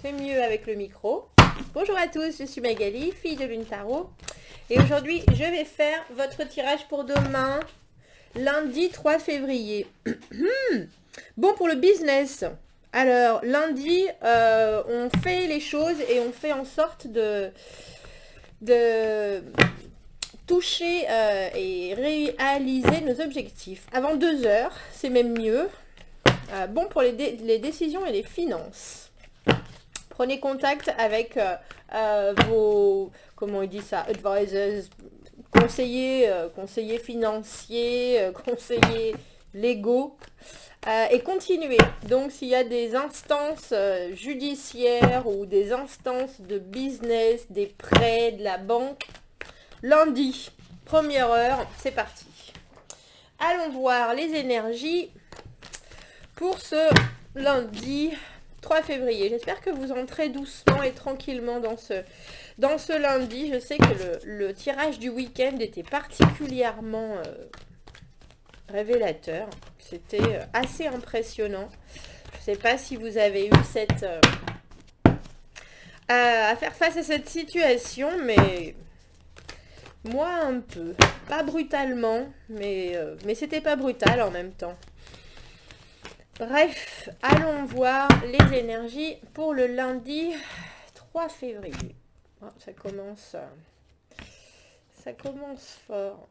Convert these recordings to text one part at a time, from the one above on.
C'est mieux avec le micro. Bonjour à tous, je suis Magali, fille de Lune Tarot. Et aujourd'hui, je vais faire votre tirage pour demain, lundi 3 février. Bon, pour le business. Alors, lundi, on fait les choses et on fait en sorte de toucher et réaliser nos objectifs. Avant 2 heures, c'est même mieux. Bon pour les décisions et les finances. Prenez contact avec vos, comment on dit ça, advisors, conseillers financiers, conseillers légaux, et continuez. Donc s'il y a des instances judiciaires ou des instances de business, des prêts, de la banque, lundi, première heure, c'est parti. Allons voir les énergies pour ce lundi 3 février. J'espère que vous entrez doucement et tranquillement dans ce lundi. Je sais que le tirage du week-end était particulièrement révélateur. C'était assez impressionnant. Je ne sais pas si vous avez eu à faire face à cette situation, mais moi un peu. Pas brutalement, mais c'était pas brutal en même temps. Bref, allons voir les énergies pour le lundi 3 février. Oh, ça commence fort.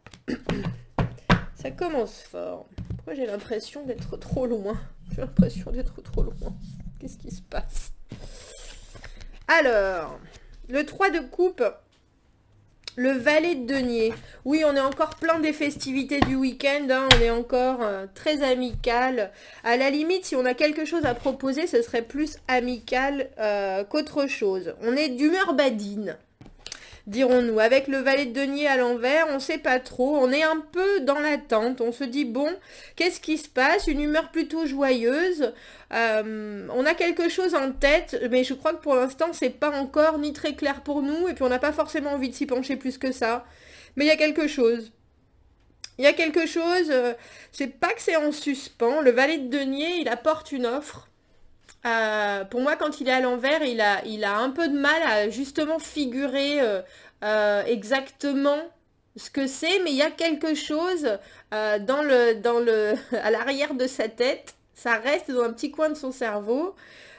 Ça commence fort. Pourquoi j'ai l'impression d'être trop loin? J'ai l'impression d'être trop loin. Qu'est-ce qui se passe? Alors, le 3 de coupe. Le valet de denier. Oui, on est encore plein des festivités du week-end. Hein, on est encore très amical. À la limite, si on a quelque chose à proposer, ce serait plus amical qu'autre chose. On est d'humeur badine, dirons-nous. Avec le valet de denier à l'envers, on ne sait pas trop. On est un peu dans l'attente. On se dit, bon, qu'est-ce qui se passe? Une humeur plutôt joyeuse. On a quelque chose en tête, mais je crois que pour l'instant, c'est pas encore ni très clair pour nous. Et puis, on n'a pas forcément envie de s'y pencher plus que ça. Mais il y a quelque chose. Il y a quelque chose, c'est pas que c'est en suspens. Le valet de denier, il apporte une offre. Pour moi, quand il est à l'envers, il a un peu de mal à justement figurer exactement ce que c'est, mais il y a quelque chose à l'arrière de sa tête. Ça reste dans un petit coin de son cerveau.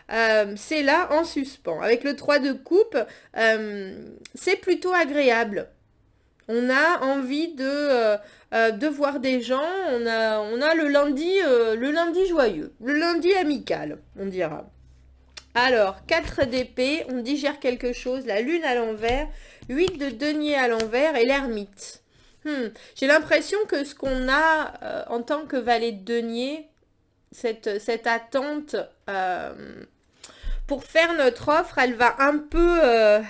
C'est là en suspens. Avec le 3 de coupe, c'est plutôt agréable. On a envie de voir des gens. On a le lundi joyeux, le lundi amical, on dira. Alors, 4 d'épée, on digère quelque chose, la lune à l'envers, 8 de denier à l'envers et l'ermite. J'ai l'impression que ce qu'on a en tant que valet de denier, cette attente pour faire notre offre, elle va un peu...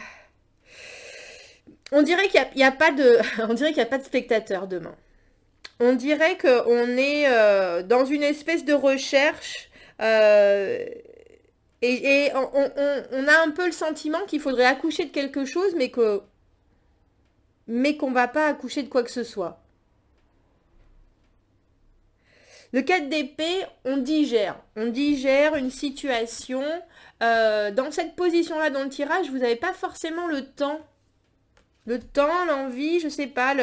on dirait qu'il n'y a pas de, on dirait qu'il y a pas de spectateurs demain. On dirait qu'on est dans une espèce de recherche et on a un peu le sentiment qu'il faudrait accoucher de quelque chose, mais qu'on va pas accoucher de quoi que ce soit. Le 4 d'épée, on digère une situation. Dans cette position-là dans le tirage, vous n'avez pas forcément le temps, l'envie, je sais pas,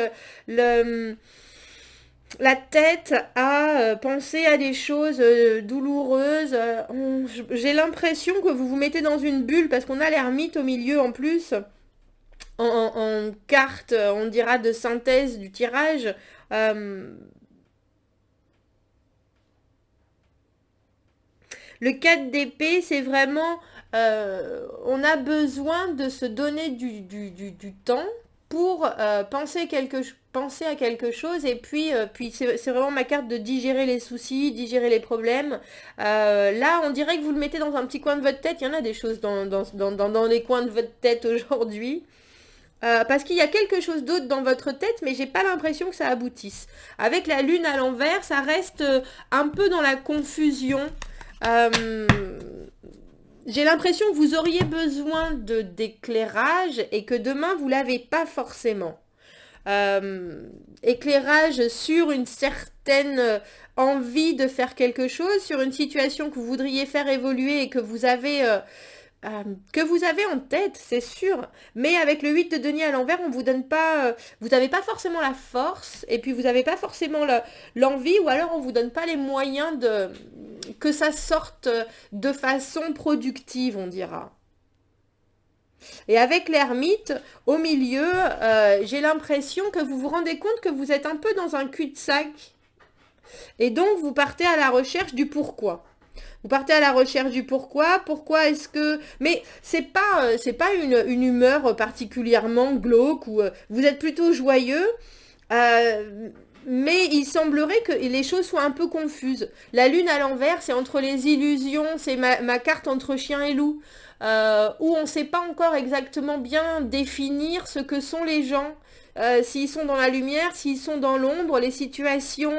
la tête à penser à des choses douloureuses. J'ai l'impression que vous vous mettez dans une bulle parce qu'on a l'ermite au milieu en plus, en carte, on dira, de synthèse du tirage. Le 4 d'épée, c'est vraiment... on a besoin de se donner du temps pour penser à quelque chose. Et puis c'est vraiment ma carte de digérer les soucis, digérer les problèmes. Là, on dirait que vous le mettez dans un petit coin de votre tête. Il y en a des choses dans les coins de votre tête aujourd'hui. Parce qu'il y a quelque chose d'autre dans votre tête, mais j'ai pas l'impression que ça aboutisse. Avec la lune à l'envers, ça reste un peu dans la confusion. J'ai l'impression que vous auriez besoin d'éclairage et que demain vous l'avez pas forcément. Éclairage sur une certaine envie de faire quelque chose, sur une situation que vous voudriez faire évoluer et que vous avez que vous avez en tête, c'est sûr. Mais avec le 8 de denier à l'envers, on vous donne pas, vous n'avez pas forcément la force, et puis vous n'avez pas forcément l'envie, ou alors on vous donne pas les moyens de que ça sorte de façon productive, on dira. Et avec l'ermite, au milieu, j'ai l'impression que vous vous rendez compte que vous êtes un peu dans un cul-de-sac. Et donc, vous partez à la recherche du pourquoi. Vous partez à la recherche du pourquoi. Pourquoi est-ce que... Mais c'est pas une humeur particulièrement glauque ou vous êtes plutôt joyeux. Mais il semblerait que les choses soient un peu confuses. La lune à l'envers, c'est entre les illusions, c'est ma carte entre chien et loup, où on ne sait pas encore exactement bien définir ce que sont les gens. S'ils sont dans la lumière, s'ils sont dans l'ombre, les situations,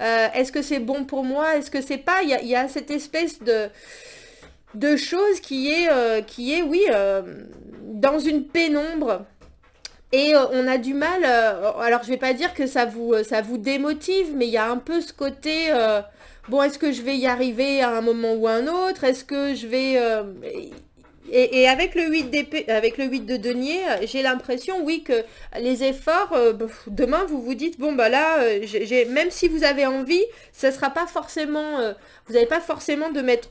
est-ce que c'est bon pour moi, est-ce que c'est pas, il y a cette espèce de chose qui est oui, dans une pénombre. Et on a du mal, alors je vais pas dire que ça vous démotive, mais il y a un peu ce côté, bon, est-ce que je vais y arriver à un moment ou à un autre? Est-ce que je vais... et avec le 8 d'épée, avec le 8 de denier, j'ai l'impression, oui, que les efforts, demain, vous vous dites, bon, bah là, même si vous avez envie, ça sera pas forcément, vous n'avez pas forcément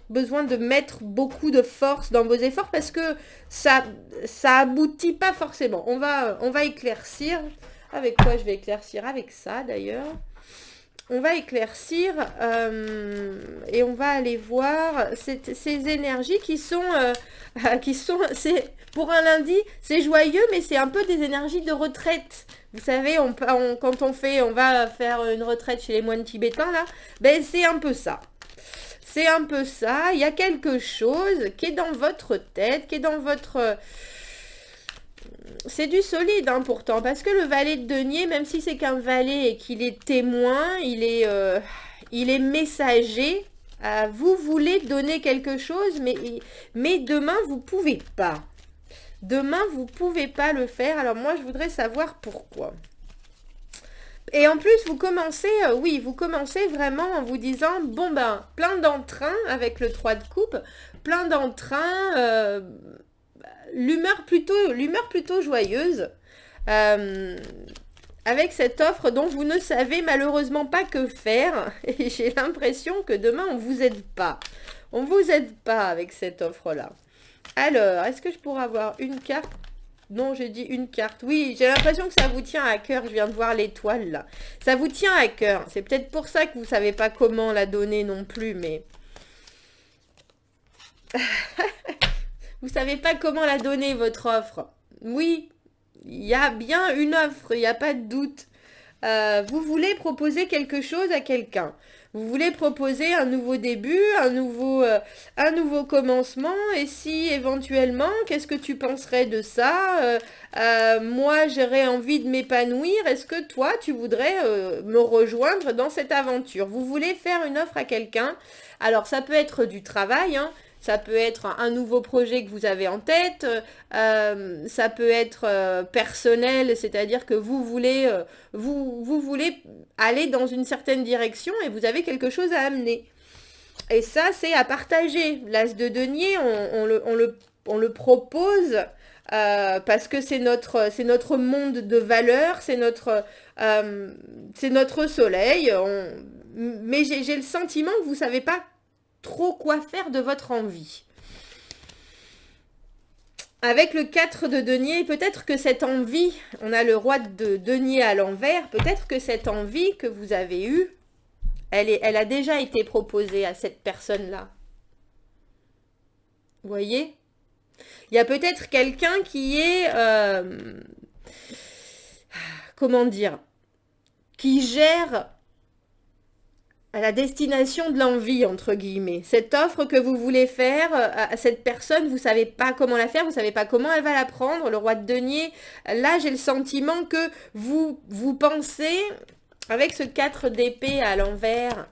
besoin de mettre beaucoup de force dans vos efforts parce que ça aboutit pas forcément. On va éclaircir. Avec quoi je vais éclaircir? Avec ça, d'ailleurs. On va éclaircir et on va aller voir ces énergies qui sont pour un lundi, c'est joyeux, mais c'est un peu des énergies de retraite. Vous savez, quand on va faire une retraite chez les moines tibétains, là, ben c'est un peu ça. C'est un peu ça. Il y a quelque chose qui est dans votre tête, qui est dans votre... C'est du solide, hein, pourtant, parce que le valet de denier, même si c'est qu'un valet et qu'il est témoin, il est messager. Vous voulez donner quelque chose, mais demain, vous pouvez pas. Demain, vous pouvez pas le faire. Alors moi, je voudrais savoir pourquoi. Et en plus, vous commencez vraiment en vous disant, bon ben, plein d'entrain avec le 3 de coupe, plein d'entrain, l'humeur plutôt joyeuse, avec cette offre dont vous ne savez malheureusement pas que faire. Et j'ai l'impression que demain, on vous aide pas. On vous aide pas avec cette offre-là. Alors, est-ce que je pourrais avoir une carte? Non, j'ai dit une carte. Oui, j'ai l'impression que ça vous tient à cœur. Je viens de voir l'étoile, là. Ça vous tient à cœur. C'est peut-être pour ça que vous savez pas comment la donner non plus, mais... Vous savez pas comment la donner, votre offre. Oui, il y a bien une offre, il n'y a pas de doute. Vous voulez proposer quelque chose à quelqu'un. Vous voulez proposer un nouveau début, un nouveau commencement. Et si éventuellement, qu'est-ce que tu penserais de ça? Moi, j'aurais envie de m'épanouir. Est-ce que toi, tu voudrais me rejoindre dans cette aventure? Vous voulez faire une offre à quelqu'un. Alors, ça peut être du travail, hein. Ça peut être un nouveau projet que vous avez en tête, ça peut être personnel, c'est-à-dire que vous voulez aller dans une certaine direction et vous avez quelque chose à amener. Et ça, c'est à partager. L'as de denier, on le propose parce que c'est notre monde de valeurs, c'est notre soleil. Mais j'ai le sentiment que vous ne savez pas trop quoi faire de votre envie. Avec le 4 de denier, peut-être que cette envie, on a le roi de denier à l'envers, peut-être que cette envie que vous avez eue, elle a déjà été proposée à cette personne-là. Vous voyez? Il y a peut-être quelqu'un qui est... comment dire? Qui gère... à la destination de l'envie, entre guillemets. Cette offre que vous voulez faire à cette personne, vous ne savez pas comment la faire, vous ne savez pas comment elle va la prendre. Le roi de denier, là, j'ai le sentiment que vous pensez, avec ce 4 d'épée à l'envers,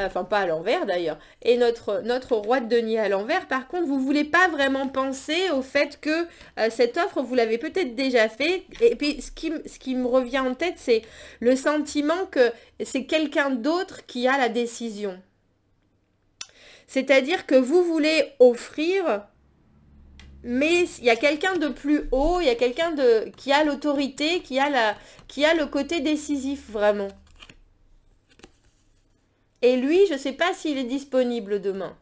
enfin pas à l'envers d'ailleurs, et notre roi de denier à l'envers, par contre, vous ne voulez pas vraiment penser au fait que cette offre, vous l'avez peut-être déjà fait. Et puis, ce qui me revient en tête, c'est le sentiment que c'est quelqu'un d'autre qui a la décision. C'est-à-dire que vous voulez offrir Mais il y a quelqu'un de plus haut, il y a quelqu'un qui a l'autorité, qui a le côté décisif vraiment. Et lui, je ne sais pas s'il est disponible demain.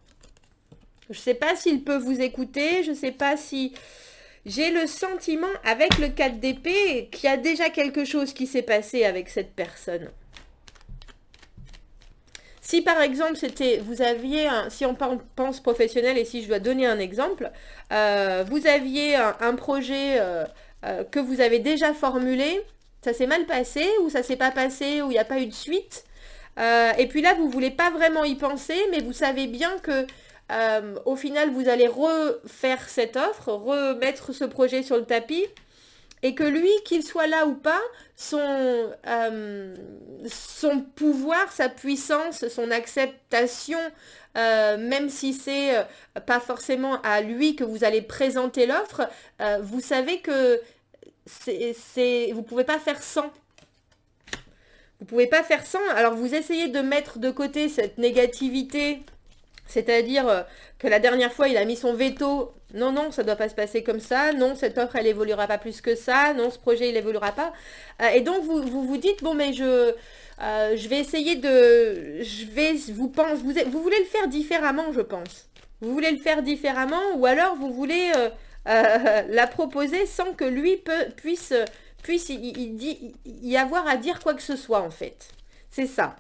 Je ne sais pas s'il peut vous écouter, je ne sais pas si... J'ai le sentiment, avec le 4 d'épée, qu'il y a déjà quelque chose qui s'est passé avec cette personne. Si par exemple, si on pense professionnel, et si je dois donner un exemple, vous aviez un projet que vous avez déjà formulé, ça s'est mal passé, ou ça s'est pas passé, ou il n'y a pas eu de suite, et puis là, vous ne voulez pas vraiment y penser, mais vous savez bien que au final, vous allez refaire cette offre, remettre ce projet sur le tapis, et que lui, qu'il soit là ou pas, son pouvoir, sa puissance, son acceptation, même si c'est pas forcément à lui que vous allez présenter l'offre, vous savez que vous pouvez pas faire sans. Vous pouvez pas faire sans. Alors vous essayez de mettre de côté cette négativité, c'est-à-dire que la dernière fois, il a mis son veto. Non, non, ça ne doit pas se passer comme ça. Non, cette offre, elle évoluera pas plus que ça. Non, ce projet, il évoluera pas. Et donc, vous dites, bon, mais je vais essayer de... Vous voulez le faire différemment, je pense. Vous voulez le faire différemment, ou alors vous voulez la proposer sans que lui puisse y avoir à dire quoi que ce soit, en fait. C'est ça.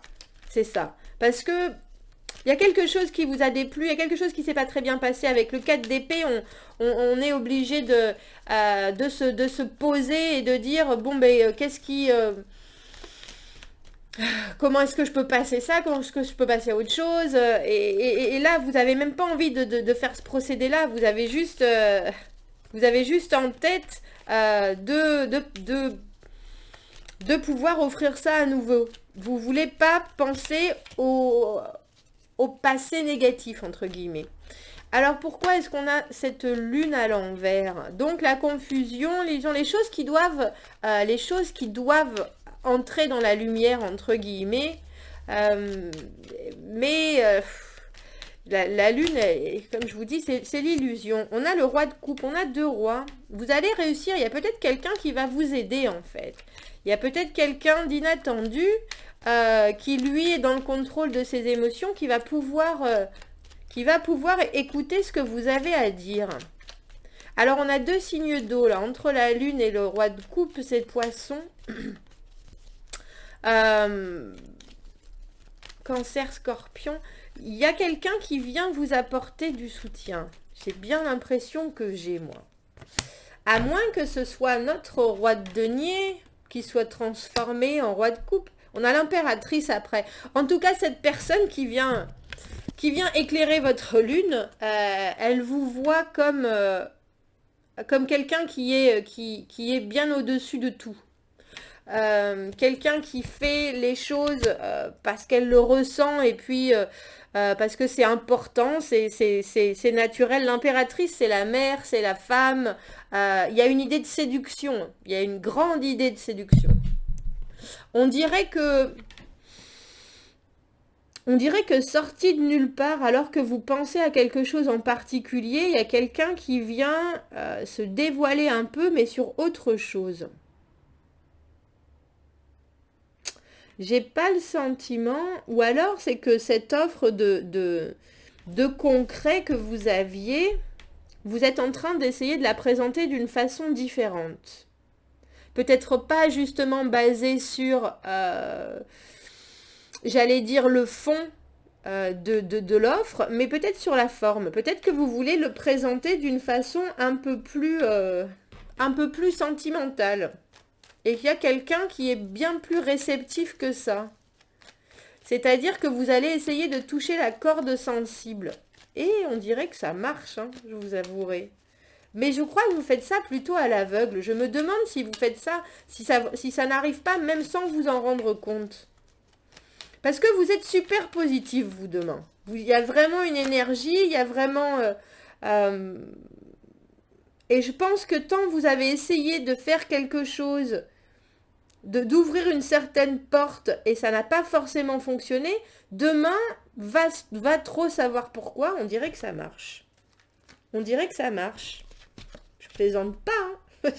C'est ça. Parce que il y a quelque chose qui vous a déplu, il y a quelque chose qui s'est pas très bien passé avec le 4 d'épée, on est obligé de se poser et de dire, bon, ben, comment est-ce que je peux passer ça, comment est-ce que je peux passer à autre chose, et là, vous n'avez même pas envie de faire ce procédé-là, vous avez juste en tête de pouvoir offrir ça à nouveau. Vous voulez pas penser au passé négatif, entre guillemets. Alors, pourquoi est-ce qu'on a cette lune à l'envers? Donc, la confusion, les choses qui doivent entrer dans la lumière, entre guillemets. La lune, comme je vous dis, c'est l'illusion. On a le roi de coupe, on a 2 rois. Vous allez réussir, il y a peut-être quelqu'un qui va vous aider, en fait. Il y a peut-être quelqu'un d'inattendu qui lui est dans le contrôle de ses émotions, qui va pouvoir écouter ce que vous avez à dire. Alors on a 2 signes d'eau là, entre la lune et le roi de coupe, c'est poisson. Cancer, scorpion. Il y a quelqu'un qui vient vous apporter du soutien. J'ai bien l'impression que j'ai, moi. À moins que ce soit notre roi de denier qui soit transformé en roi de coupe. On a l'impératrice après. En tout cas, cette personne qui vient éclairer votre lune, elle vous voit comme quelqu'un qui est bien au-dessus de tout. Quelqu'un qui fait les choses parce qu'elle le ressent et puis parce que c'est important, c'est naturel. L'impératrice, c'est la mère, c'est la femme. Il y a une idée de séduction. Il y a une grande idée de séduction. On dirait que sorti de nulle part, alors que vous pensez à quelque chose en particulier, il y a quelqu'un qui vient se dévoiler un peu, mais sur autre chose. J'ai pas le sentiment, ou alors c'est que cette offre de concret que vous aviez, vous êtes en train d'essayer de la présenter d'une façon différente. Peut-être pas justement basée sur, j'allais dire, le fond de l'offre, mais peut-être sur la forme. Peut-être que vous voulez le présenter d'une façon un peu plus sentimentale. Et qu'il y a quelqu'un qui est bien plus réceptif que ça. C'est-à-dire que vous allez essayer de toucher la corde sensible. Et on dirait que ça marche, hein, je vous avouerai. Mais je crois que vous faites ça plutôt à l'aveugle. Je me demande si vous faites ça, si ça n'arrive pas même sans vous en rendre compte. Parce que vous êtes super positif, vous, demain. Il y a vraiment une énergie, il y a vraiment... Et je pense que tant vous avez essayé de faire quelque chose, d'ouvrir une certaine porte, et ça n'a pas forcément fonctionné, demain, va trop savoir pourquoi, on dirait que ça marche. On dirait que ça marche. plaisante pas. Hein.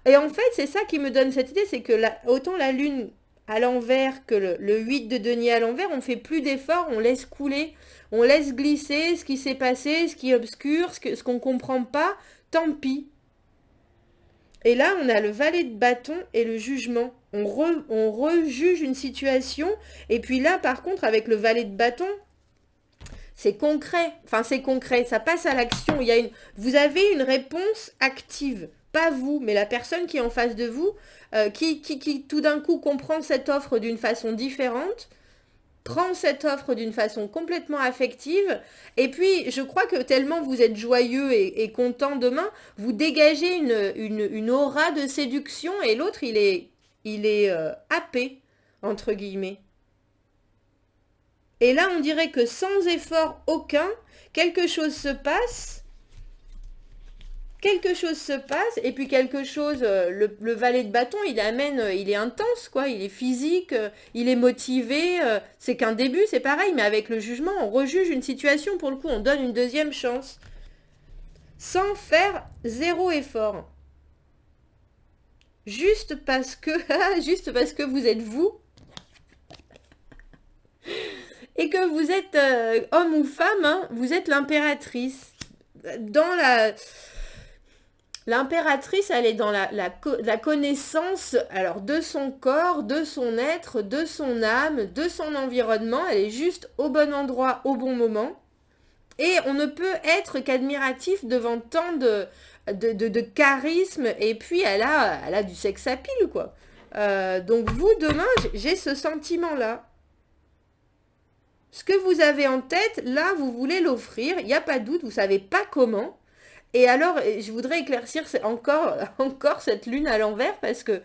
et en fait, c'est ça qui me donne cette idée, c'est que autant la lune à l'envers que le 8 de denier à l'envers, on fait plus d'efforts, on laisse couler, on laisse glisser ce qui s'est passé, ce qui est obscur, ce qu'on comprend pas, tant pis. Et là, on a le valet de bâton et le jugement. On rejuge une situation. Et puis là, par contre, avec le valet de bâton, c'est concret. Enfin, c'est concret. Ça passe à l'action. Vous avez une réponse active. Pas vous, mais la personne qui est en face de vous, qui tout d'un coup comprend cette offre d'une façon différente, prend cette offre d'une façon complètement affective, et puis je crois que tellement vous êtes joyeux et content demain, vous dégagez une aura de séduction, et l'autre il est happé, entre guillemets. Et là on dirait que sans effort aucun, quelque chose se passe, et puis quelque chose, le valet de bâton, il est intense, quoi, il est physique, il est motivé, c'est qu'un début, c'est pareil, mais avec le jugement, on rejuge une situation, pour le coup, on donne une deuxième chance, sans faire zéro effort. Juste parce que vous êtes vous, et que vous êtes homme ou femme, hein, vous êtes l'impératrice. L'impératrice, elle est dans la connaissance alors de son corps, de son être, de son âme, de son environnement. Elle est juste au bon endroit, au bon moment. Et on ne peut être qu'admiratif devant tant de charisme. Et puis, elle a du sex appeal, quoi. Donc, vous, demain, j'ai ce sentiment-là. Ce que vous avez en tête, là, vous voulez l'offrir. Il n'y a pas de doute, vous ne savez pas comment. Et alors, je voudrais éclaircir encore cette lune à l'envers parce que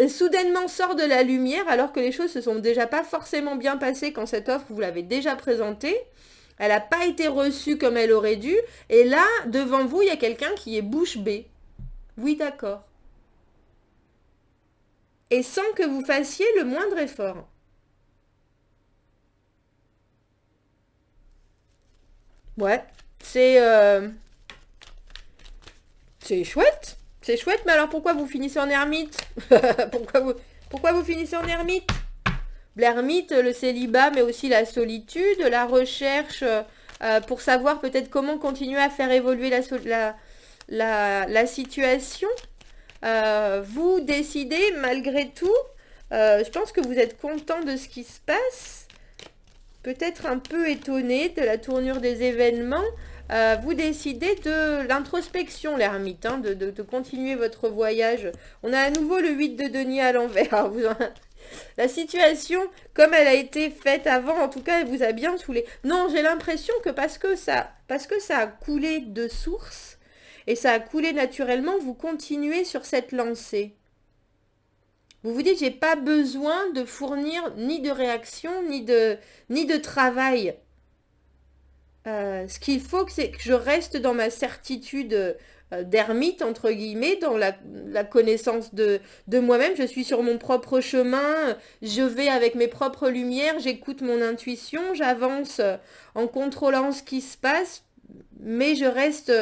soudainement sort de la lumière alors que les choses se sont déjà pas forcément bien passées quand cette offre, vous l'avez déjà présentée. Elle n'a pas été reçue comme elle aurait dû. Et là, devant vous, il y a quelqu'un qui est bouche bée. Oui, d'accord. Et sans que vous fassiez le moindre effort. Ouais, c'est chouette. C'est chouette, mais alors pourquoi vous finissez en ermite? pourquoi vous finissez en ermite? L'ermite, le célibat, mais aussi la solitude, la recherche pour savoir peut-être comment continuer à faire évoluer la situation. Vous décidez, malgré tout, je pense que vous êtes content de ce qui se passe, peut-être un peu étonné de la tournure des événements. Vous décidez de l'introspection, l'ermite, hein, de continuer votre voyage. On a à nouveau le 8 de denier à l'envers. La situation, comme elle a été faite avant, en tout cas, elle vous a bien saoulé. Non, j'ai l'impression que parce que ça a coulé de source, et ça a coulé naturellement, vous continuez sur cette lancée. Vous vous dites, j'ai pas besoin de fournir ni de réaction, ni de travail. Ce qu'il faut, c'est que je reste dans ma certitude d'ermite, entre guillemets, dans la connaissance de moi-même. Je suis sur mon propre chemin, je vais avec mes propres lumières, j'écoute mon intuition, j'avance en contrôlant ce qui se passe, mais je reste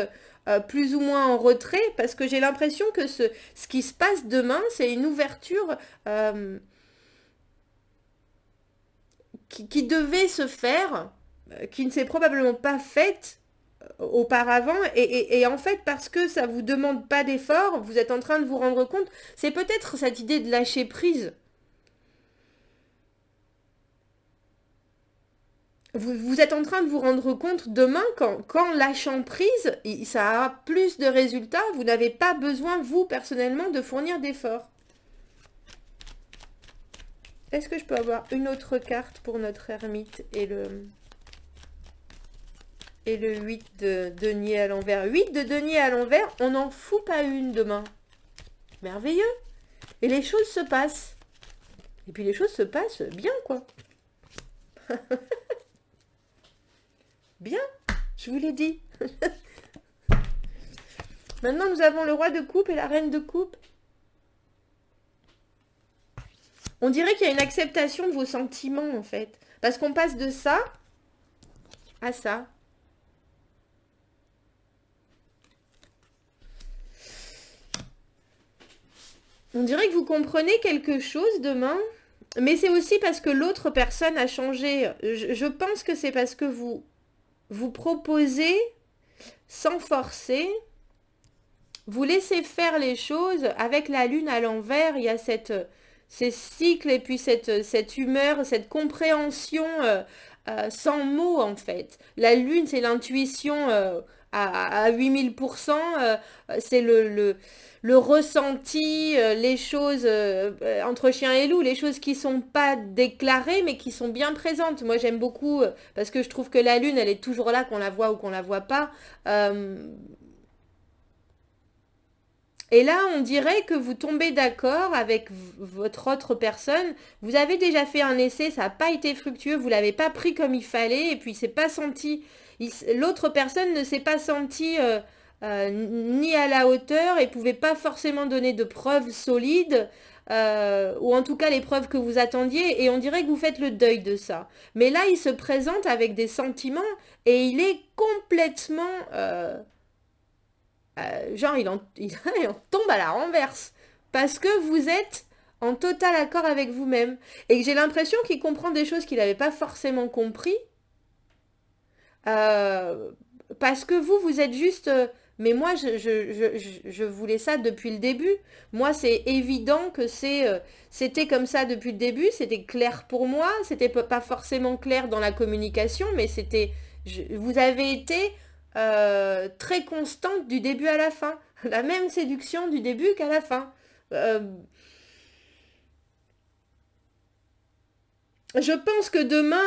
plus ou moins en retrait parce que j'ai l'impression que ce qui se passe demain, c'est une ouverture qui devait se faire, qui ne s'est probablement pas faite auparavant, et en fait parce que ça vous demande pas d'effort, vous êtes en train de vous rendre compte, c'est peut-être cette idée de lâcher prise. Vous êtes en train de vous rendre compte demain quand lâchant prise, ça a plus de résultats, vous n'avez pas besoin, vous, personnellement, de fournir d'efforts. Est-ce que je peux avoir une autre carte pour notre ermite et le 8 de denier à l'envers? 8 de denier à l'envers, on n'en fout pas une demain. Merveilleux. Et les choses se passent. Et puis les choses se passent bien, quoi. Bien, je vous l'ai dit. Maintenant, nous avons le roi de coupe et la reine de coupe. On dirait qu'il y a une acceptation de vos sentiments, en fait. Parce qu'on passe de ça à ça. On dirait que vous comprenez quelque chose demain, mais c'est aussi parce que l'autre personne a changé. Je pense que c'est parce que vous proposez sans forcer, vous laissez faire les choses avec la lune à l'envers. Il y a ces cycles et puis cette humeur, cette compréhension sans mots en fait. La lune, c'est l'intuition à 8000%, c'est le ressenti, les choses entre chien et loup, les choses qui sont pas déclarées mais qui sont bien présentes. Moi j'aime beaucoup parce que je trouve que la lune, elle est toujours là, qu'on la voit ou qu'on la voit pas. Et là, on dirait que vous tombez d'accord avec votre autre personne. Vous avez déjà fait un essai, ça n'a pas été fructueux, vous l'avez pas pris comme il fallait, et puis il s'est pas senti. L'autre personne ne s'est pas sentie ni à la hauteur et pouvait pas forcément donner de preuves solides, ou en tout cas les preuves que vous attendiez. Et on dirait que vous faites le deuil de ça. Mais là, il se présente avec des sentiments et il est complètement genre, il en tombe à la renverse. Parce que vous êtes en total accord avec vous-même. Et que j'ai l'impression qu'il comprend des choses qu'il n'avait pas forcément compris. euh, Parce que vous êtes juste... mais moi, je voulais ça depuis le début. Moi, c'est évident que c'était comme ça depuis le début. C'était clair pour moi. C'était pas forcément clair dans la communication, mais vous avez été très constante du début à la fin. La même séduction du début qu'à la fin. Euh, je pense que demain,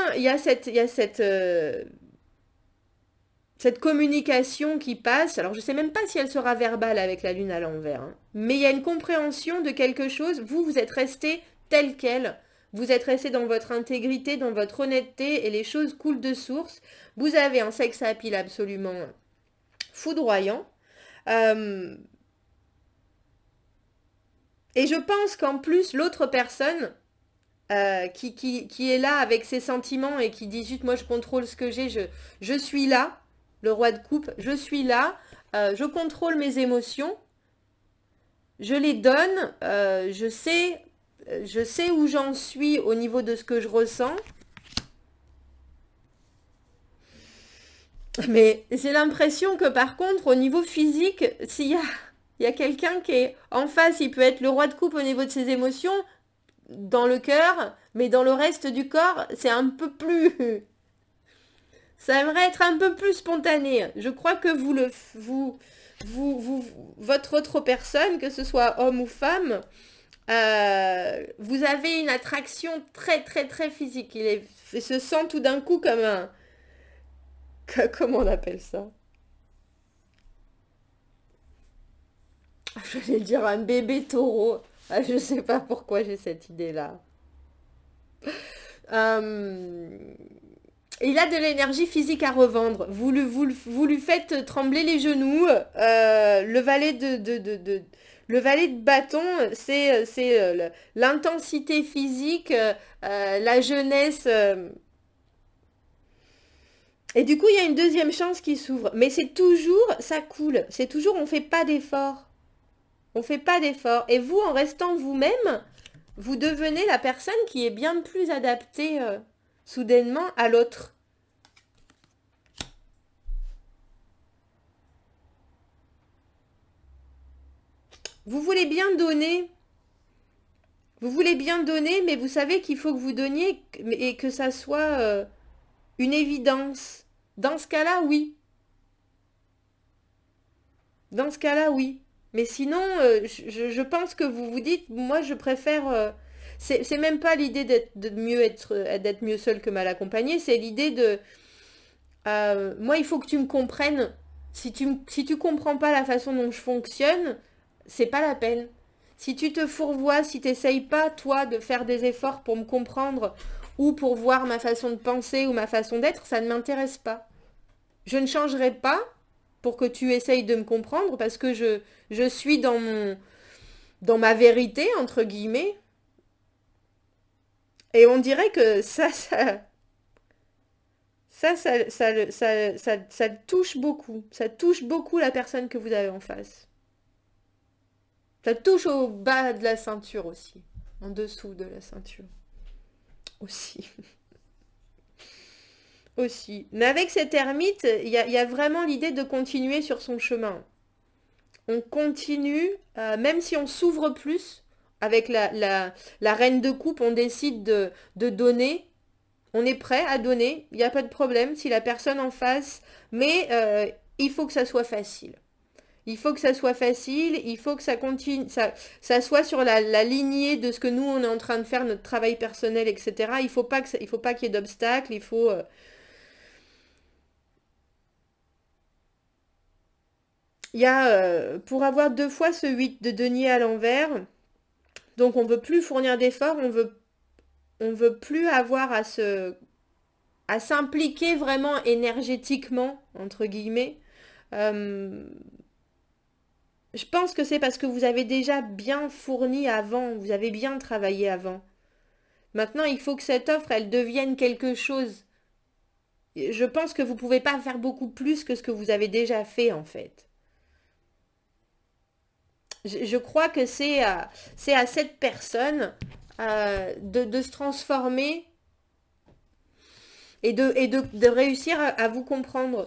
cette communication qui passe. Alors, je ne sais même pas si elle sera verbale avec la lune à l'envers, hein, mais il y a une compréhension de quelque chose. Vous êtes resté tel quel. Vous êtes resté dans votre intégrité, dans votre honnêteté, et les choses coulent de source. Vous avez un sex appeal absolument foudroyant. Euh, et je pense qu'en plus, l'autre personne qui est là avec ses sentiments et qui dit juste moi je contrôle ce que j'ai, je suis là, le roi de coupe, je suis là, je contrôle mes émotions, je les donne, je sais où j'en suis au niveau de ce que je ressens, mais j'ai l'impression que par contre au niveau physique, il y a quelqu'un qui est en face, il peut être le roi de coupe au niveau de ses émotions, dans le cœur, mais dans le reste du corps, c'est un peu plus... Ça aimerait être un peu plus spontané. Je crois que votre autre personne, que ce soit homme ou femme, vous avez une attraction très très très physique. Il se sent tout d'un coup comme un... Comment on appelle ça? Je vais dire un bébé taureau. Ah, je sais pas pourquoi j'ai cette idée-là. Euh, Il a de l'énergie physique à revendre. Vous lui faites trembler les genoux. Le valet de bâton, c'est l'intensité physique, la jeunesse. Et du coup, il y a une deuxième chance qui s'ouvre. Mais c'est toujours, ça coule. C'est toujours, on fait pas d'effort. On fait pas d'effort. Et vous, en restant vous-même, vous devenez la personne qui est bien plus adaptée soudainement à l'autre. Vous voulez bien donner, vous voulez bien donner, mais vous savez qu'il faut que vous donniez et que ça soit une évidence. Dans ce cas-là, oui. Dans ce cas-là, oui. Mais sinon, je pense que vous vous dites, moi, je préfère. C'est même pas l'idée d'être mieux seul que mal accompagné. C'est l'idée de, moi, il faut que tu me comprennes. Si tu comprends pas la façon dont je fonctionne, c'est pas la peine. Si tu te fourvoies, si tu n'essayes pas, toi, de faire des efforts pour me comprendre ou pour voir ma façon de penser ou ma façon d'être, ça ne m'intéresse pas. Je ne changerai pas pour que tu essayes de me comprendre parce que je suis dans ma vérité, entre guillemets. Et on dirait que ça touche beaucoup. Ça touche beaucoup la personne que vous avez en face. Ça touche au bas de la ceinture aussi. En dessous de la ceinture. Aussi. Aussi. Mais avec cette ermite, il y a vraiment l'idée de continuer sur son chemin. On continue, même si on s'ouvre plus, avec la reine de coupe, on décide de donner. On est prêt à donner, il n'y a pas de problème si la personne en face, mais il faut que ça soit facile. Il faut que ça soit facile, il faut que ça continue, ça soit sur la lignée de ce que nous on est en train de faire, notre travail personnel, etc. Il faut pas qu'il y ait d'obstacles, il faut. Il y a pour avoir 2 fois ce 8 de denier à l'envers, donc on veut plus fournir d'efforts, on veut plus avoir à s'impliquer vraiment énergétiquement entre guillemets. Euh, Je pense que c'est parce que vous avez déjà bien fourni avant, vous avez bien travaillé avant. Maintenant, il faut que cette offre, elle devienne quelque chose. Je pense que vous ne pouvez pas faire beaucoup plus que ce que vous avez déjà fait, en fait. Je crois que c'est à cette personne de se transformer et de réussir à vous comprendre.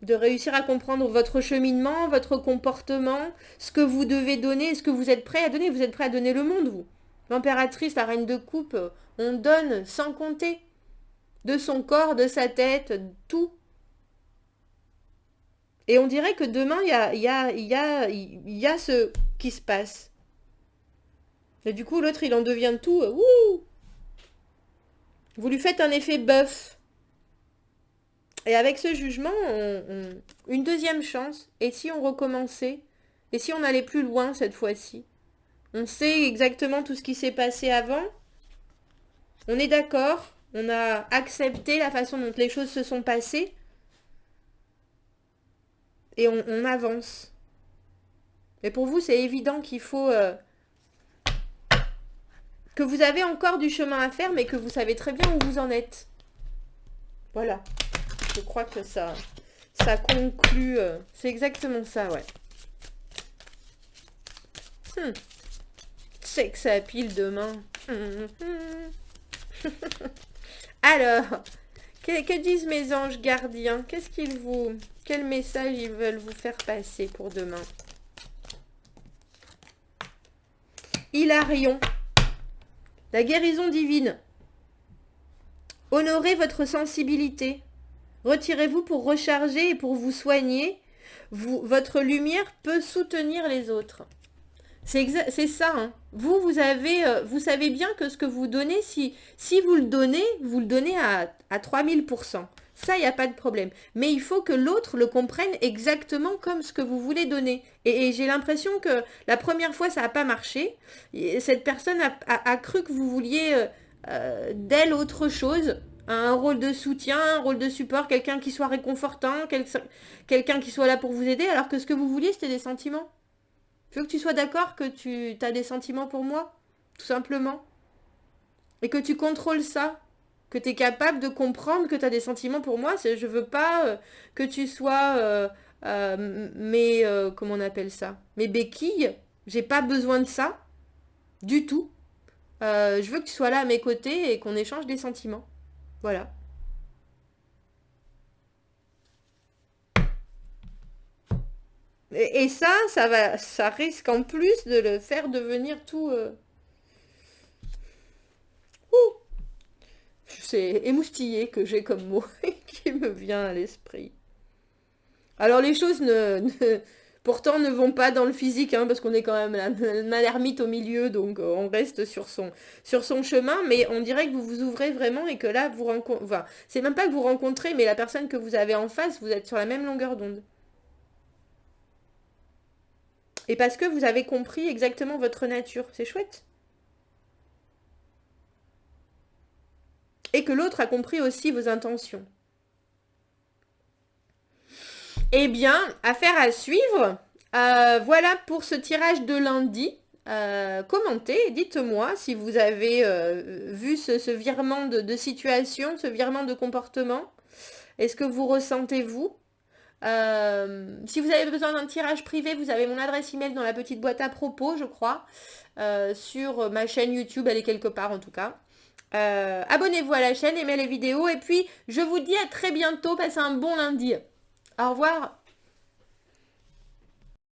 De réussir à comprendre votre cheminement, votre comportement, ce que vous devez donner, ce que vous êtes prêt à donner. Vous êtes prêt à donner le monde, vous. L'impératrice, la reine de coupe, on donne sans compter. De son corps, de sa tête, tout. Et on dirait que demain, il y a ce qui se passe. Et du coup, l'autre, il en devient tout. Ouh. Vous lui faites un effet bœuf. Et avec ce jugement, une deuxième chance. Et si on recommençait? Et si on allait plus loin cette fois-ci? On sait exactement tout ce qui s'est passé avant. On est d'accord. On a accepté la façon dont les choses se sont passées. Et on avance. Et pour vous, c'est évident qu'il faut... que vous avez encore du chemin à faire, mais que vous savez très bien où vous en êtes. Voilà. Je crois que ça conclut. C'est exactement ça, ouais. C'est que ça pile demain. Alors, que disent mes anges gardiens? Quel message ils veulent vous faire passer pour demain? Hilarion. La guérison divine. Honorez votre sensibilité. Retirez-vous pour recharger et pour vous soigner. Votre lumière peut soutenir les autres. C'est ça. Hein. Vous savez bien que ce que vous donnez, si vous le donnez à 3000%. Ça, il n'y a pas de problème. Mais il faut que l'autre le comprenne exactement comme ce que vous voulez donner. Et j'ai l'impression que la première fois, ça n'a pas marché. Et cette personne a cru que vous vouliez d'elle autre chose. Un rôle de soutien, un rôle de support, quelqu'un qui soit réconfortant, quelqu'un qui soit là pour vous aider, alors que ce que vous vouliez, c'était des sentiments. Je veux que tu sois d'accord que tu as des sentiments pour moi, tout simplement. Et que tu contrôles ça. Que tu es capable de comprendre que tu as des sentiments pour moi. Je veux pas que tu sois comment on appelle ça? Mes béquilles. J'ai pas besoin de ça. Du tout. Je veux que tu sois là à mes côtés et qu'on échange des sentiments. Voilà. Et ça risque en plus de le faire devenir tout... C'est émoustillé que j'ai comme mot qui me vient à l'esprit. Alors les choses pourtant ne vont pas dans le physique, hein, parce qu'on est quand même la ermite au milieu, donc on reste sur son chemin, mais on dirait que vous vous ouvrez vraiment et que là, vous rencontrez... Enfin, c'est même pas que vous rencontrez, mais la personne que vous avez en face, vous êtes sur la même longueur d'onde. Et parce que vous avez compris exactement votre nature. C'est chouette. Et que l'autre a compris aussi vos intentions. Eh bien, affaire à suivre. Voilà pour ce tirage de lundi. Commentez, dites-moi si vous avez vu ce virement de situation, ce virement de comportement. Est-ce que vous ressentez vous? Si vous avez besoin d'un tirage privé, vous avez mon adresse email dans la petite boîte à propos, je crois. Sur ma chaîne YouTube, elle est quelque part en tout cas. Abonnez-vous à la chaîne, aimez les vidéos et puis je vous dis à très bientôt, passez un bon lundi. Au revoir.